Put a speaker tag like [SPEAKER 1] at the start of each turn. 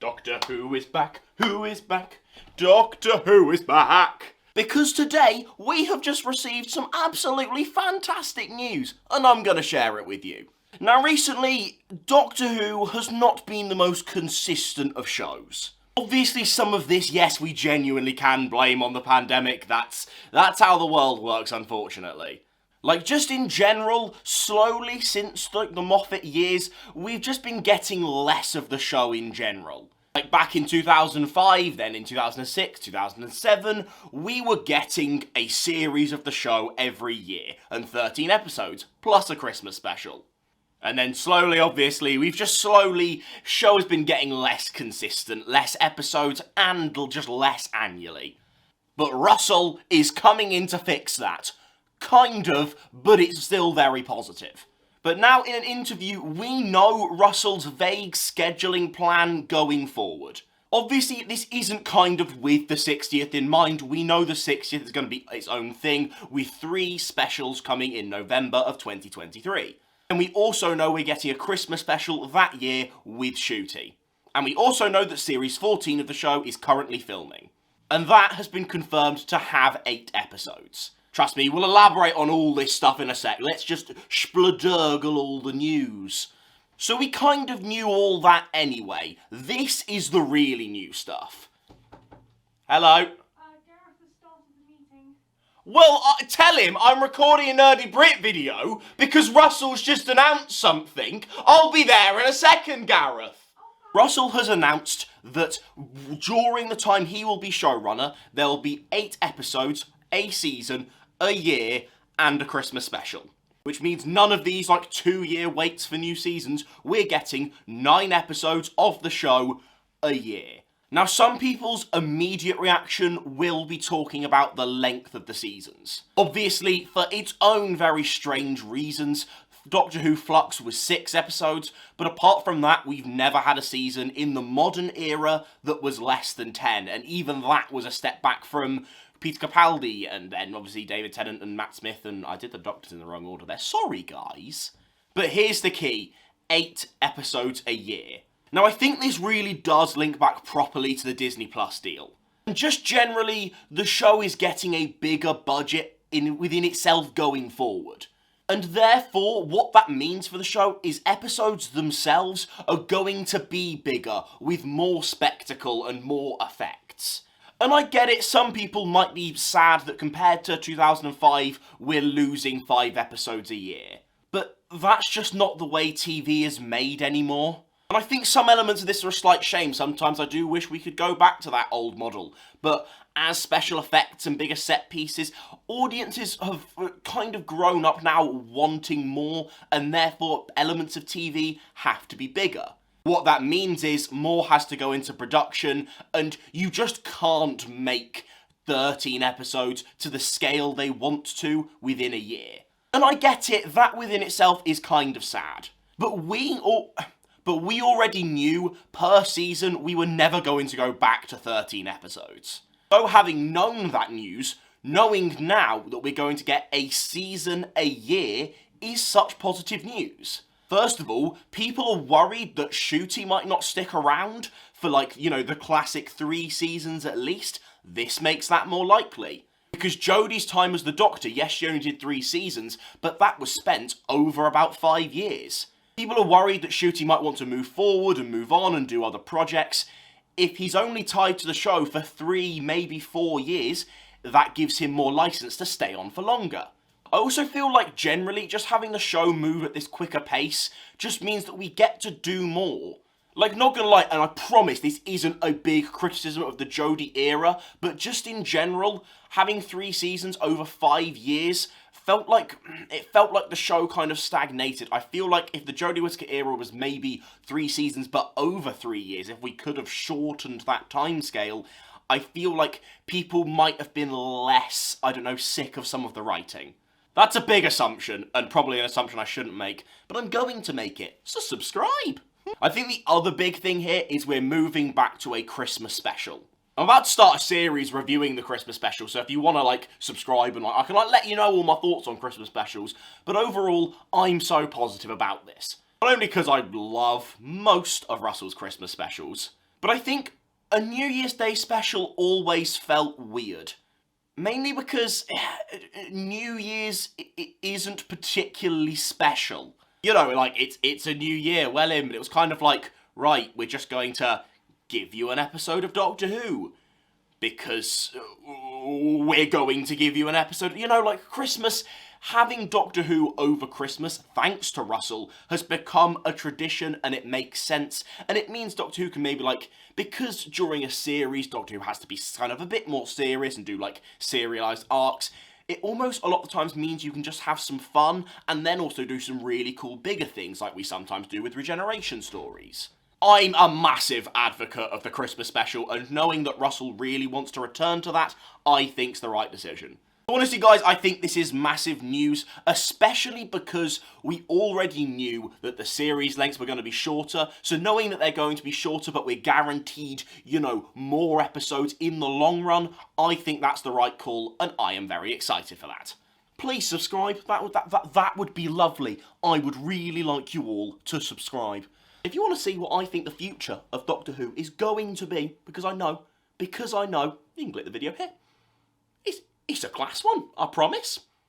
[SPEAKER 1] Doctor Who is back, Who is back, Doctor Who is back. Because today we have just received some absolutely fantastic news, and I'm going to share it with you. Now recently, Doctor Who has not been the most consistent of shows. Obviously some of this, yes, we genuinely can blame on the pandemic, that's how the world works, unfortunately. Like, just in general, slowly since the Moffat years, we've just been getting less of the show in general. Like, back in 2005, then in 2006, 2007, we were getting a series of the show every year, and 13 episodes, plus a Christmas special. And then slowly, obviously, show has been getting less consistent, less episodes, and just less annually. But Russel is coming in to fix that. Kind of, but it's still very positive. But now in an interview, we know Russel's vague scheduling plan going forward. Obviously, this isn't kind of with the 60th in mind. We know the 60th is going to be its own thing, with 3 specials coming in November of 2023. And we also know we're getting a Christmas special that year with Ncuti. And we also know that Series 14 of the show is currently filming. And that has been confirmed to have 8 episodes. Trust me, we'll elaborate on all this stuff in a sec. Let's just splodurgle all the news. So we kind of knew all that anyway. This is the really new stuff. Hello?
[SPEAKER 2] Gareth has started the meeting.
[SPEAKER 1] Well, tell him I'm recording a Nerdy Brit video because Russell's just announced something. I'll be there in a second, Gareth. Russell has announced that during the time he will be showrunner, there will be 8 episodes, a season, a year, and a Christmas special. Which means none of these, like, 2-year waits for new seasons. We're getting 9 episodes of the show a year. Now, some people's immediate reaction will be talking about the length of the seasons. Obviously, for its own very strange reasons, Doctor Who Flux was 6 episodes, but apart from that, we've never had a season in the modern era that was less than 10, and even that was a step back from Peter Capaldi, and then obviously David Tennant and Matt Smith, and I did the Doctors in the wrong order there. Sorry, guys. But here's the key. 8 episodes a year. Now, I think this really does link back properly to the Disney Plus deal. And just generally, the show is getting a bigger budget within itself going forward. And therefore, what that means for the show is episodes themselves are going to be bigger, with more spectacle and more effects. And I get it, some people might be sad that compared to 2005, we're losing 5 episodes a year. But that's just not the way TV is made anymore. And I think some elements of this are a slight shame. Sometimes I do wish we could go back to that old model. But as special effects and bigger set pieces, audiences have kind of grown up now wanting more, and therefore elements of TV have to be bigger. What that means is more has to go into production, and you just can't make 13 episodes to the scale they want to within a year. And I get it, that within itself is kind of sad. But we already knew per season we were never going to go back to 13 episodes. So having known that news, knowing now that we're going to get a season a year is such positive news. First of all, people are worried that Ncuti might not stick around for, like, you know, the classic 3 seasons at least. This makes that more likely. Because Jodie's time as the Doctor, yes, she only did 3 seasons, but that was spent over about 5 years. People are worried that Ncuti might want to move forward and move on and do other projects. If he's only tied to the show for 3, maybe 4 years, that gives him more license to stay on for longer. I also feel like generally just having the show move at this quicker pace just means that we get to do more. Like, not gonna lie, and I promise this isn't a big criticism of the Jodie era, but just in general, having 3 seasons over 5 years felt like the show kind of stagnated. I feel like if the Jodie Whittaker era was maybe 3 seasons but over 3 years, if we could have shortened that timescale, I feel like people might have been less, I don't know, sick of some of the writing. That's a big assumption, and probably an assumption I shouldn't make, but I'm going to make it, so subscribe! I think the other big thing here is we're moving back to a Christmas special. I'm about to start a series reviewing the Christmas special, so if you want to, like, subscribe and, like, I can, like, let you know all my thoughts on Christmas specials, but overall, I'm so positive about this. Not only because I love most of Russell's Christmas specials, But I think a New Year's Day special always felt weird. Mainly because New Year's isn't particularly special. You know, like, it's a new year, well in, but it was kind of like, right, we're just going to give you an episode of Doctor Who. Because we're going to give you an episode, you know, like Christmas. Having Doctor Who over Christmas, thanks to Russell, has become a tradition and it makes sense. And it means Doctor Who can maybe, like, because during a series, Doctor Who has to be kind of a bit more serious and do, like, serialised arcs. It almost, a lot of the times, means you can just have some fun and then also do some really cool bigger things like we sometimes do with regeneration stories. I'm a massive advocate of the Christmas special, and knowing that Russell really wants to return to that, I think's the right decision. Honestly, guys, I think this is massive news, especially because we already knew that the series lengths were going to be shorter, so knowing that they're going to be shorter, but we're guaranteed, you know, more episodes in the long run, I think that's the right call, and I am very excited for that. Please subscribe, that would be lovely. I would really like you all to subscribe. If you want to see what I think the future of Doctor Who is going to be, because I know, you can click the video here. It's a class one, I promise.